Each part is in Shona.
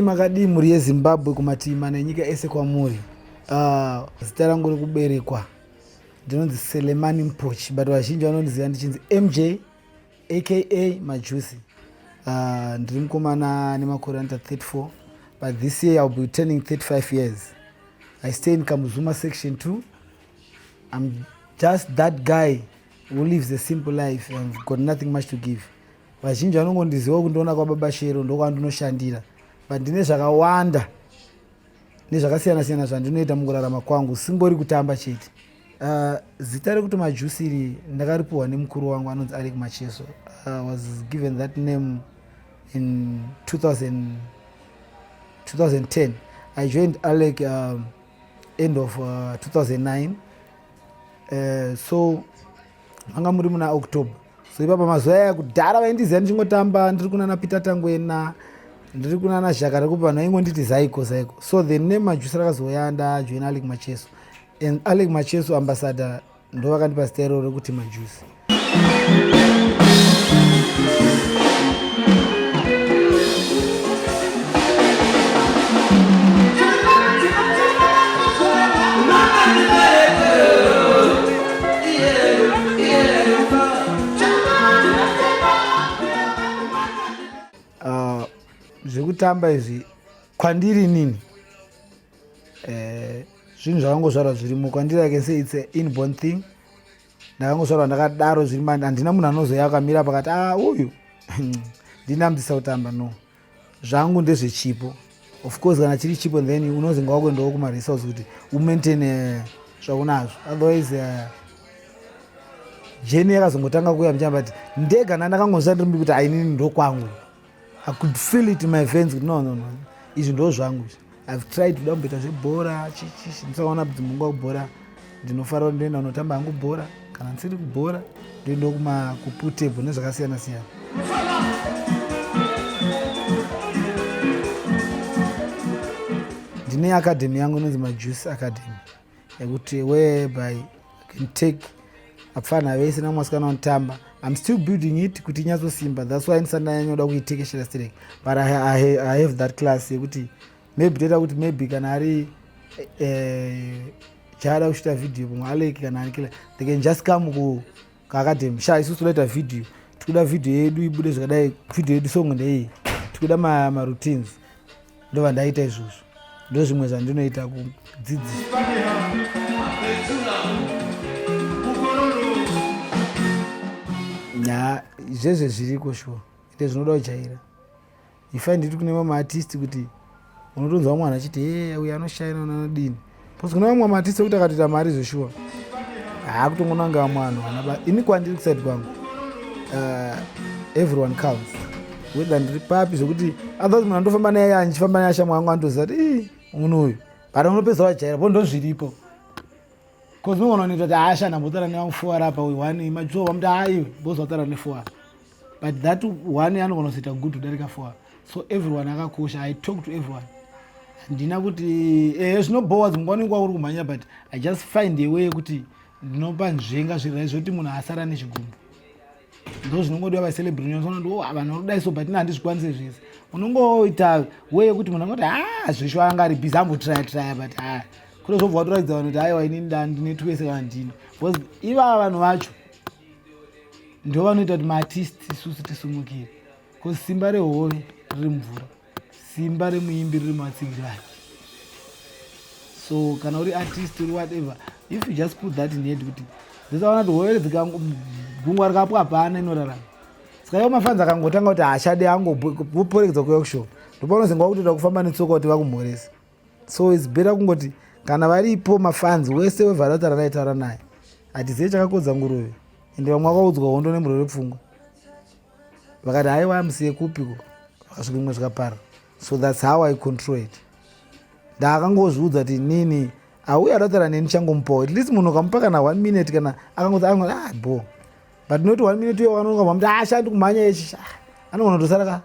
Makadi muri yeZimbabwe kumatima nenyika ese kwamuri. Zita rangu rekuberekwa ndinonzi Selemani Mpochi, but vazhinji vanondiziva ndichinzi MJ aka Majusi. Ndiri mukomana nemakore anoita 34, but this year I'll be turning 35 years. I stay in Kamuzuma section 2. I'm just that guy who lives a simple life and I've got nothing much to give. Vazhinji vanongondiziva kundiona kwababa Shero ndokwandinoshandira, but ndine zvakawanda nezvakasiyana siyana zvandinoita mukurarama kwangu, singori kutamba chete. Zita rekuti Majusi iri ndakaripuwa nemukuru wangu anonzi Alec Macheso. I was given that name in 2010. I joined Alec end of 2009. So anga muri muna October. So ipapa mazuva aya kudhara vaindiziva ndichingotamba ndiri kunana Peter Tangwena, ndiri kunana Zhaka rekupa vanhu vaingonditi Zaiko. So the name Majusi rakazoya ndajoina Alec Macheso, and Alec Macheso ambassador ndo vakandipa zita iroro rekuti Majusi. Zvekutamba izvi kwandiri nini zvinhu zvakangozvarwa zvirimo kwandiri. I can say it's an inborn thing. Ndakangozvarwa ndakadaro zviri mani, handina munhu anozoya akamira pakati uyu ndinambisa kutamba, no. Zvangu ndezvechipo. Of course kana chiri chipo then unozi ngawakwendawo kumaresource kuti umaintain zvaunazvo, otherwise jeni yakazongotanga kuuya mchamba kuti ndega ndakangozva ndiri kuti ainini ndokwangu. I could feel it in my veins. No. Izvi ndo zvangu. I've tried kuda kumboita zvebhora chichi. Ndisaona kuti mungu wakubhora ndinofarwa ndoenda kunotamba hangu bhora. Kana ndisiri kubhora ndoenda kuputebho nezvakasiyana siyana. Ndine academy yangu inonzi Majusi Academy, yekuti whereby I can take apfana vese namwasikana vanotamba. I'm still building it kuti inyatsosimba. That's why ndisandanyanya kuitekeshera strike, but I have that class yekuti maybe toita kuti maybe kana ari chada kushita video pomwe Alec kana ari kila, they can just come kuacademy. Isusu toita video, tikuda video yedu ibude zvakadai, video yedu song ndei, tikuda maroutines, ndova ndaita izvozvo. Ndo zvimwe zvandinoita kudzidzisa. Izvezve zviriko sure, ite zvinoda kujaira. Ifa nditi kune vamwe artist kuti unotonzwa mwana achiti uyu anoshaina unodini, because kuna vamwe artist kuti akatoita mari zveshuwa kutongonanga mwana vanaba. Ini kwandiri kuside kwangu everyone counts, whether ndiri papi zvokuti otherwise munhu andofamba naye anchifamba naye shamwa yangu andoziva kuti unoyu, but unopedza wajaira po ndo zviripo. Because unogona kuita kuti ashana mbotara nevamufuara apa uyu one majuwa vamuti aiwe bozwa watara nefuara, but that one anogona kuzoita good kudarika fuara. So everyone akakosha. I talk to everyone. Ndina kuti zvinobowa dzimwe nguva uri kumhanya, but I just find a way kuti ndinopa nzvenga zvirwere zvoti munhu asara nechigumbu. Ndo zvinongodiwa vacelebrity nyonsona ndo vanhu varikudai so, but ina handizvikwanise zvese. Unongoita way yekuti munhu angoti zveshuwa anga ari busy ambotry, but kune zvobva watoratidza vanhu kuti aiwa inini ndine twese kana ndino, because ivava vanhu vacho ndo vanoita kuti maartist isusu tisumukire. Because simba rehove riri mvura, simba remuimbi riri mumatsigiri ake. So kana uri artist uri whatever, if you just put that in head kuti ndisaona kuti hove gungwa rikapo hapana inorarama. Saka iwo mafanzi akangotanga kuti ashade angoporegedza kuuya kushova, ndopaunozengwa kutoda kufamba netsoka kuti vakumhoresa. So it's better kungoti kana varipo mafanzi wese wevharata raraitaura naye hatizive chakakodza nguruve, ende vamwe vakaudzwa hondo nemurwere pfungwa vakati haiwa musiye kupiko, vakasvika imwe zvikaparara. so that's how I control it. Ndakangozviudza kuti nini auya adatara neni changomupawo at least munhu ukamupa kana 1 minute kana akangozi bo but not 1 minute iyo anongamva kuti ashandi kumhanya echi anogona kutosara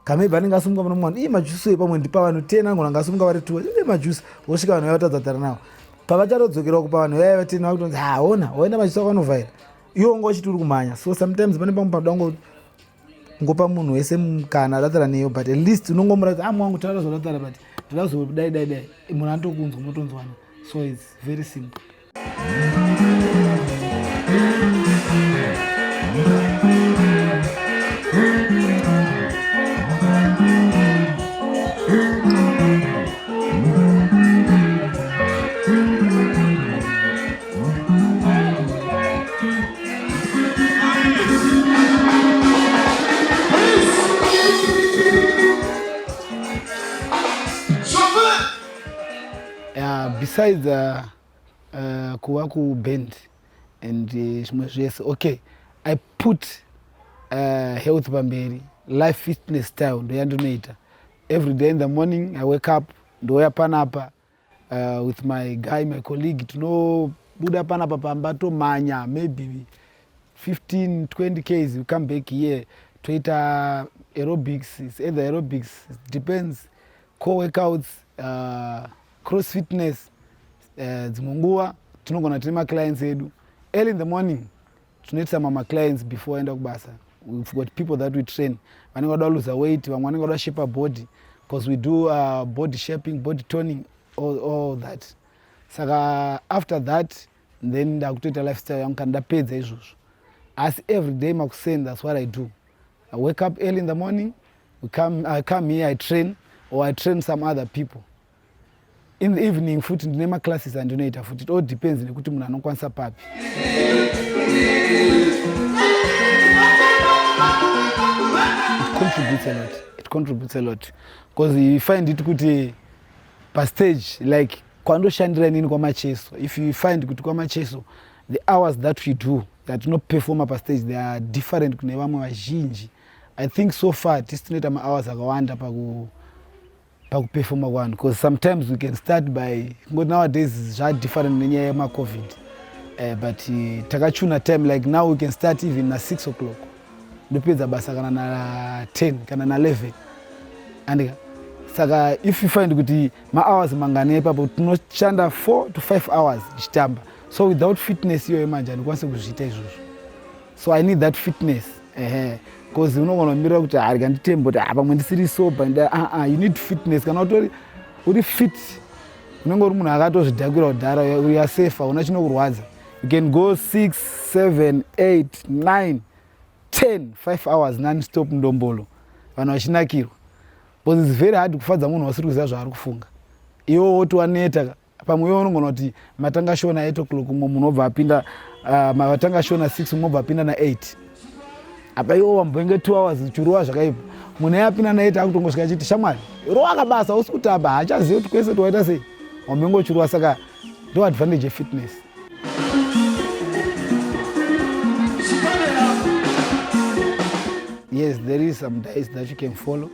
kamebva anenge asumuka muna mwana majusi epamwe ndipa vanhu 10 angona angasumuka vari 2 majusi vosvika vanhu vavatadzatara navo pavachatodzokera kupa vanhu vaya 10 vakutonzi ona waenda majusi akanovhaira iwo unga uchiti uri kumhanya. So sometimes pane pamwe panoda ngopa munhu wese mukana adatara neyo but at least unongomuratidza mwangu wangu taura zvadatara but ndazodai munhu anotokunzwa motonzwana. So it's very simple. Besides kuwa ku band and zvimwe zvese, okay, I put health pamberi, life fitness style ndo yandinoita. Every day in the morning I wake up ndoya panapa with my guy, my colleague, buda panapa pamba tomanya maybe 15-20 k's. We come back here toita aerobics. It's either aerobics, it depends, core workouts, cross fitness, dzimwe tinogona tine clients edu early in the morning. Tunoita some clients before end kubasa. We've got people that we train vanenge vada lose weight, vamwe vanenge vada shape body, because we do body shaping, body toning, all that. Saka after that then ndakutoita lifestyle yangu kana ndapedza izvozvo. As every day makuseni, that's what I do. I wake up early in the morning, I come here, I train, or I train some other people. In the evening futhi ndine classes andinoita futhi. It all depends nekuti munhu anokwanisa papi. It contributes a lot because you find it kuti pa stage like kwandoshandira nini kwamacheso. If you find kuti kwamacheso the hours that we do that no performer pa stage they are different kune vamwe vazhinji. I think so far tisinoita ma hours akawanda pakuperforma kwanhu, because sometimes we can start by nowadays zva different nenyaya yema covid, but takachuna time like now we can start even na 6 o'clock ndopedza basa kana na 10 kana na 11 and saka if you find kuti ma hours mangane ipapo tinoshanda 4 to 5 hours chitamba. So without fitness iyo manje andikwanise kuzviita izvozvo. So I need that fitness because unogona kumira kuti arika nditembo kuti pamwe ndisiri sober you need fitness. Kana uri fit unenge uri munhu akatozvidhakira kudhara, we are safe, una chinokurwadza. You can go 6, 7, 8, 9, 10, 5 hours non-stop ndombolo vanhu vachinakirwa, because it's very hard kufadza munhu wasiri kuziva zvaari kufunga. Iwo woti waneta pamwe iwo unogona kuti matanga shona 8 o'clock umwe munhu obva apinda matanga shona 6 umwe obva apinda na 8 apa iwo wambenge 2 hours churuwa zvakaipa. Munhu yapinda na 8 akutongosvika achiti shamwari rowa kabasa usikutamba hachazivi kuti kwese twaita sei wambenge churuwa. Saka ndo advantage ye fitness. Yes, there is some diets that you can follow.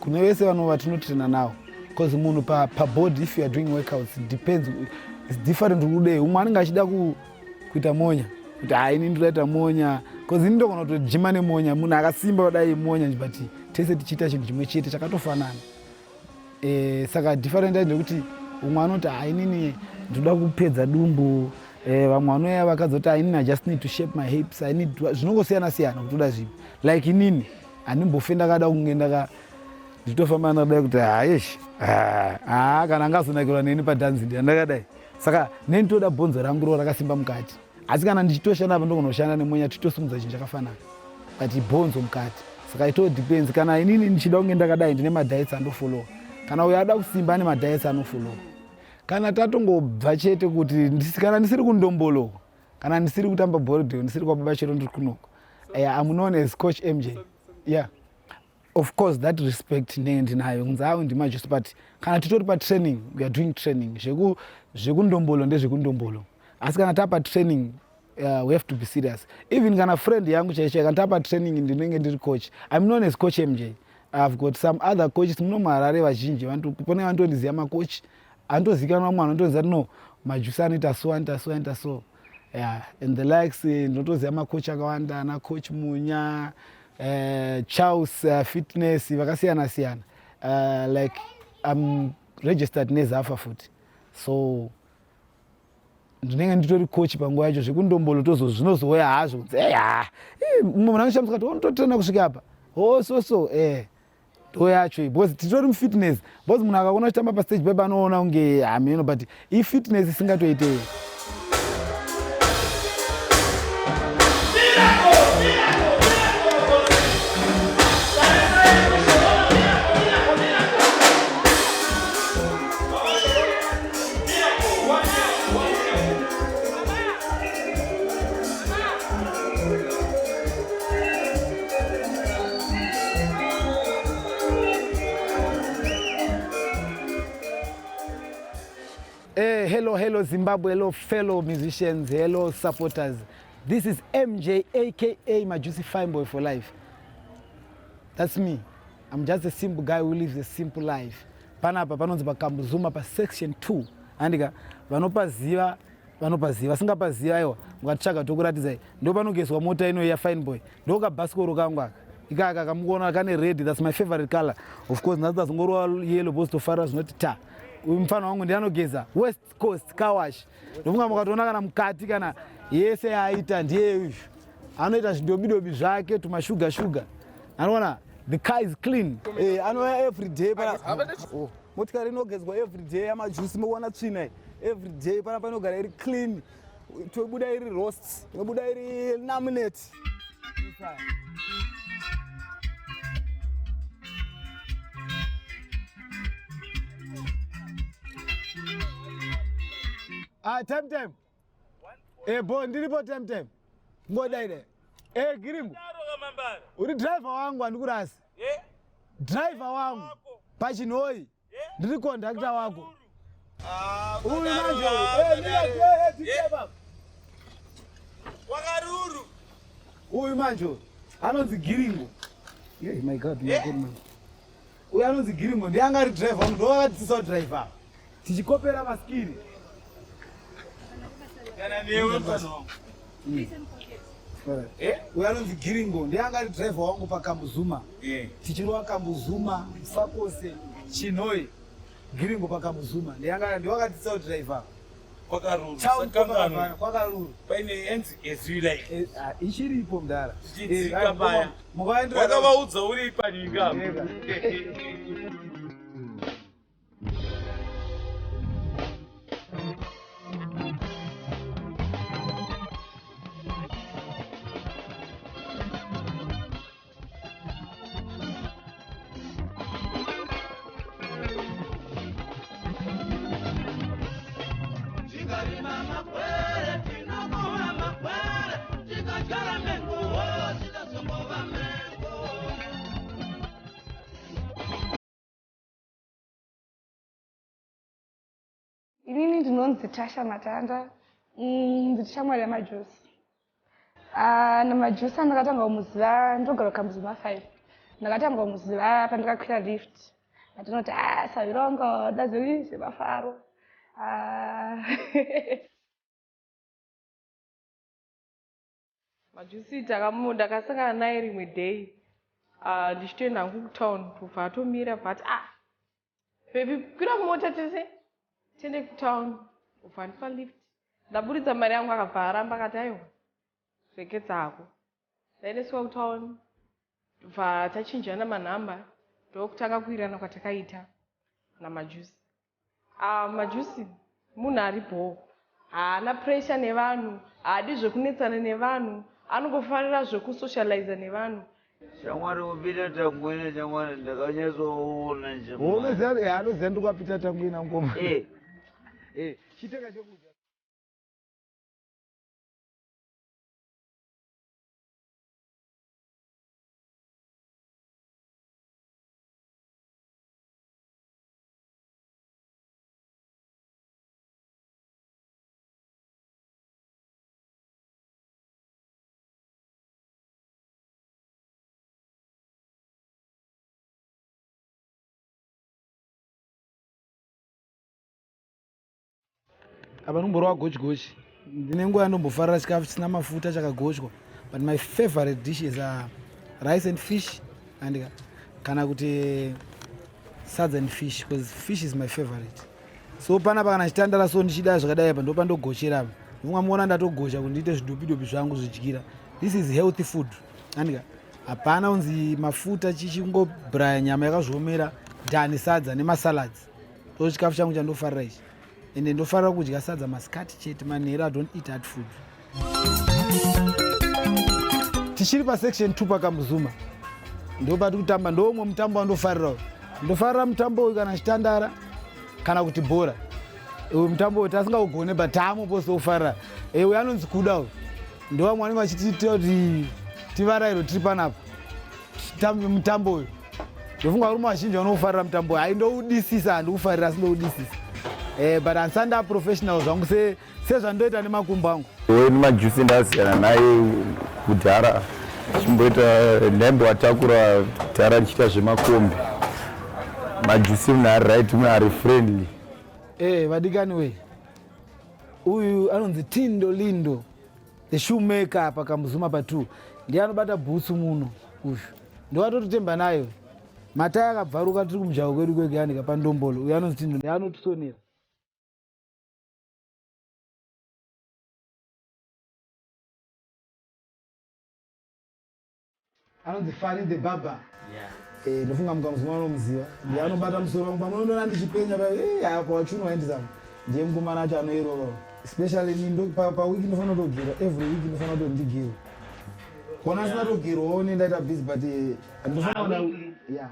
Kune vese vanhu vatinotraina navo, because munhu pa body if you are doing workouts it depends, it's different kudei. Umwe anenge achida kuita monya kuti ini ndinoita monya, because ini ndogona kutojima nemonya. Munhu akasimba kudai monya but tese tichiita chinhu chimwe chete chakatofanana. Saka different ndekuti umwe anoti inini ndoda kupedza dumbu, vamwe vanouya vakadzoti inini I just need to shape my hips, I need zvinongosiyana siyana kuti uda zvipi. Like inini handimbofe ndakada kunge nditofamba ndakadai kuti kana angazonakirwa neni padhanzi ndandakadai. Saka neni toda bhonzo rangu ro rakasimba mukati, asi kana ndichitoshanda apa ndogona kushanda nemonya tichitosumudza chinhu chakafanana but bhonzo mukati. Saka it all depends. Kana inini ndichida kunge ndakadai ndine madiets andofollowa, kana uyo ada kusimba ane madiets anofollowa. Kana tatongobva chete kuti kana ndisiri kundombolo, kana ndisiri kutamba bhorodho, ndisiri kwababa chero ndiri kunoko, I'm known as Coach MJ. Yeah, of course that respect ndinayo nzawo ndimajusi, but kana titori pa training we are doing training. Zvekundombolo ndezvekundombolo, asi kana tapa training we have to be serious. Even kana friend yangu chaicho kana tapa training ndinenge ndiri coach, I'm known as Coach MJ. I've got some other coaches muno muHarare vazhinji pane vanondiziva makochi anotozikanwa mwana anotoziva no Majusi anoita so anoita so anoita so, yeah. And the likes ndinotoziva makochi akawanda ana coach Munya, Charles Fitness vakasiyana siyana, like I'm registered neZAFA futi, so ndinenge nditori coach panguva yacho zvekundombolo zvinozouya hazvo kunzi munhu anoshamisa kuti unototrena kusvika apa so ndo yacho because titori mufitness, because munhu akaona uchitamba pastage paipa anoona kunge hameno, but ifitness isingatoitei. Hello Zimbabwe, hello fellow musicians, hello supporters. This is MJ aka Majusi Fine Boy for life. That's me. I'm just a simple guy who lives a simple life. Panapa panonzi pakambuzuma pa section 2. Andika vanopaziva vasingapaziva iwa mukatsvaga tokuratidza ndo panogezwa mota ino ya Fine Boy. Ndo kabhasikoro kangu aka. Ikaka kamuona kane red, that's my favorite color. Of course nazo dzongorwa yellow boss to fara zvinoti ta. Uyu mfano wangu ndianogeza West Coast car wash. Ndofunga mukatoona kana mukati kana yese aita ndiye uyu. Anoita zvidobidobi zvake tumashuga. Anoona the car is clean. Anoya every day para. Motikari inogezwa every day amajusi muona tsvina. Every day para panogara iri clean. Tobuda iri roast, tobuda iri laminate. Temtem. Bo ndiripo Temtem. Ngoda ide. Giringu. Uri driver wangu andikurasi. Driver wangu. Pachinoi. Ndiri conductor wako. Uyu manje. Wakaruru. Uyu manje. Anonzi Giringu. My God, man. Uyu anonzi Giringu. Ndianga ri driver, ndo wakatisa driver. Tichikopera maskiri. Uyu anonzi Giringo ndianga ari driver wangu pakambuzuma. Tichirwa kambuzuma Sakose Chinoi Giringo pakambuzuma ndiwakatisa driver kwakaruru paine enzi ezvira ichiripo mudara chidzika paya wakavaudza uri panyika. Inini ndinonzi Tasha Matanda, ndichishamwari yamajusi. Namajusi andakatanga kumuziva ndogara kambuzuma 5. Ndakatanga kumuziva pandakakwira lift. Ndinoti savirongo dazori zvemafaro. Majusi ndakasangana naye rimwe day. Ndichitoenda hangu kutown kubva atomira bvati baby kwira mota tese. Tiende kutown ubva ndipa lift. Ndaburitsa mari yangu akabva aramba akati aiwa zveke dzako. Ndaendeswa kutown bva tachinjana manhamba ndokutanga kuirana kwatakaita namajusi. Majusi munhu ari bho, haana pressure nevanhu, haadi zvekunetsana nevanhu, anongofarira zvekusocializa nevanhu. Shamwari kupita Tangwina, shamwari ndakanyatsoona njema. Unoziva anoziva ndikapita Tangwina ngoma. Chiteka chokudya. apa nomborwa gochi ndine nguva yandombofarira chikafu chisina mafuta chakagochwa, but my favorite dishes are rice and fish and kana kuti sadza and fish, because fish is my favorite. So panapa kana chitandara so ndichida zvakadai apa ndo pandogochera vumwe muona ndatogocha kuti ndiite zvidopidopi zvangu zvidyira. This is healthy food andika hapana unzi mafuta chichingobhuraya nyama yakazviomera dhani sadza nemasalads. So chikafu changu chandofarira ichi ende ndofarira kudya sadza masikati chete manheru. I don't eat hard food. Tichiri pasection 2 pakamuzuma ndopati kutamba ndomwe mutambo wandofarirawo. Ndofarira mutambo uyu kana chitandara kana kuti bhora. Uyu mutambo uyu tasingaugone but tamo posofarira. Uyu anonzi kuda uyu ndo vamwe vanenge vachitiita kuti tivarairo tiri panapa titambe mutambo uyu. Ndofunga varume vazhinji vanofarira mutambo uyu. Haindoudisisa, handikufarira asi ndoudisisa. But handisanda professional zvangu sezvandoita nemakumbo angu. Nemajusi ndasiyana naye kudhara chimboita nhembo watakura dhara ndichiita zvemakombi. Majusi munhu ari right, munhu ari friendly. Vadikani we, uyu anonzi Tindo Lindo the shoemaker pakamuzuma pa2 ndiye anobata bhutsu muno uyu ndowatototemba nayo. Matai akabvaruka tiri kumujaho kwedu kwegandika pandombolo. Uyu anonzi Tindo ndiye anotisonera. Anonzi Fari the Baba. Ndofunga mukamuzuma unomuziva. Ndiye anobata musoro wangu pamwe unondona ndichipenya apa wachuno waendizamo ndiye mukomana acho anoirova. Especially pawiki ndofana kutogera, every week ndofana kutondigera. Kona sina togerwawo nendaita busy but ndofana kuona yeah.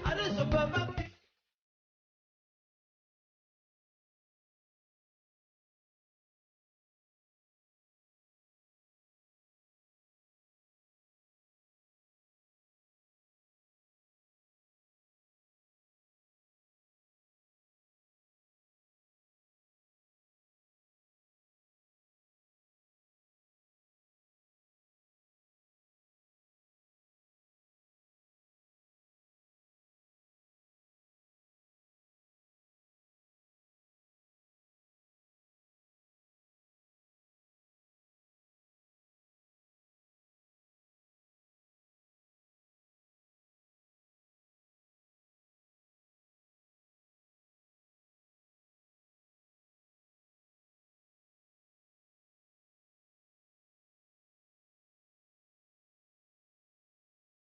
I just